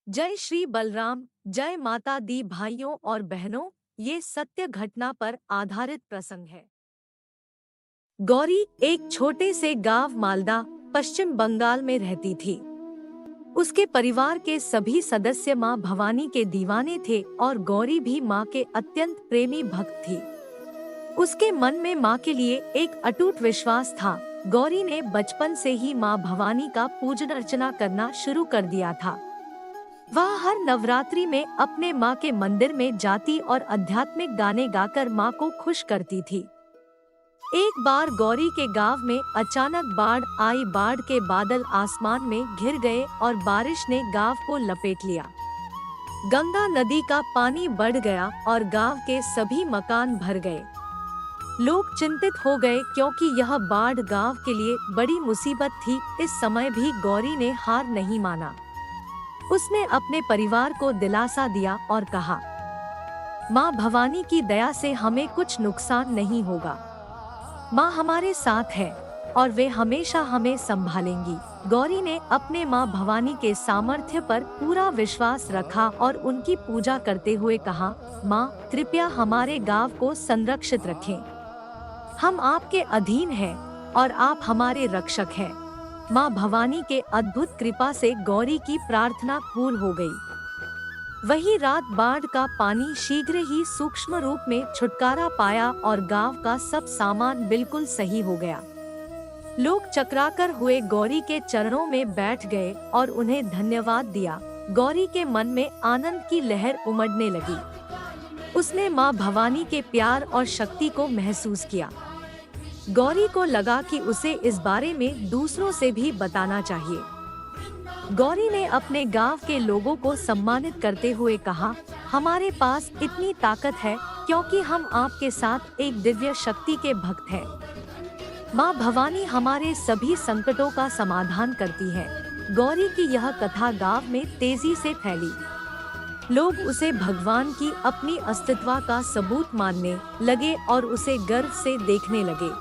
जय श्री बलराम, जय माता दी भाइयों और बहनों। ये सत्य घटना पर आधारित प्रसंग है। गौरी एक छोटे से गांव मालदा, पश्चिम बंगाल में रहती थी। उसके परिवार के सभी सदस्य मां भवानी के दीवाने थे और गौरी भी मां के अत्यंत प्रेमी भक्त थी। उसके मन में मां के लिए एक अटूट विश्वास था। गौरी ने बचपन से ही मां भवानी का पूजन अर्चना करना शुरू कर दिया था। वह हर नवरात्रि में अपने माँ के मंदिर में जाती और आध्यात्मिक गाने गाकर माँ को खुश करती थी। एक बार गौरी के गांव में अचानक बाढ़ आई। बाढ़ के बादल आसमान में घिर गए और बारिश ने गांव को लपेट लिया। गंगा नदी का पानी बढ़ गया और गांव के सभी मकान भर गए। लोग चिंतित हो गए क्योंकि यह बाढ़ गांव के लिए बड़ी मुसीबत थी। इस समय भी गौरी ने हार नहीं माना। उसने अपने परिवार को दिलासा दिया और कहा, माँ भवानी की दया से हमें कुछ नुकसान नहीं होगा। माँ हमारे साथ है और वे हमेशा हमें संभालेंगी। गौरी ने अपने माँ भवानी के सामर्थ्य पर पूरा विश्वास रखा और उनकी पूजा करते हुए कहा, माँ कृपया हमारे गांव को संरक्षित रखें। हम आपके अधीन हैं और आप हमारे रक्षक हैं। माँ भवानी के अद्भुत कृपा से गौरी की प्रार्थना पूर्ण हो गई। वही रात बाढ़ का पानी शीघ्र ही सूक्ष्म रूप में छुटकारा पाया और गांव का सब सामान बिल्कुल सही हो गया। लोग चकराकर हुए गौरी के चरणों में बैठ गए और उन्हें धन्यवाद दिया। गौरी के मन में आनंद की लहर उमड़ने लगी। उसने माँ भवानी के प्यार और शक्ति को महसूस किया। गौरी को लगा कि उसे इस बारे में दूसरों से भी बताना चाहिए। गौरी ने अपने गांव के लोगों को सम्मानित करते हुए कहा, हमारे पास इतनी ताकत है क्योंकि हम आपके साथ एक दिव्य शक्ति के भक्त हैं। माँ भवानी हमारे सभी संकटों का समाधान करती है। गौरी की यह कथा गांव में तेजी से फैली। लोग उसे भगवान की अपनी अस्तित्व का सबूत मानने लगे और उसे गर्व से देखने लगे।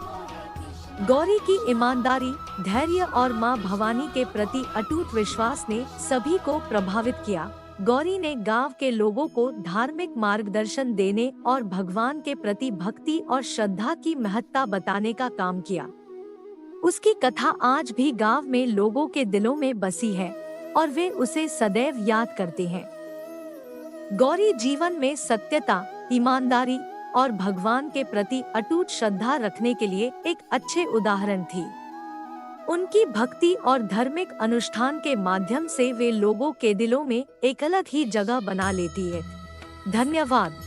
गौरी की ईमानदारी, धैर्य और मां भवानी के प्रति अटूट विश्वास ने सभी को प्रभावित किया। गौरी ने गांव के लोगों को धार्मिक मार्गदर्शन देने और भगवान के प्रति भक्ति और श्रद्धा की महत्ता बताने का काम किया। उसकी कथा आज भी गांव में लोगों के दिलों में बसी है और वे उसे सदैव याद करते हैं। गौरी जीवन में सत्यता, ईमानदारी और भगवान के प्रति अटूट श्रद्धा रखने के लिए एक अच्छे उदाहरण थी। उनकी भक्ति और धार्मिक अनुष्ठान के माध्यम से वे लोगों के दिलों में एक अलग ही जगह बना लेती है। धन्यवाद।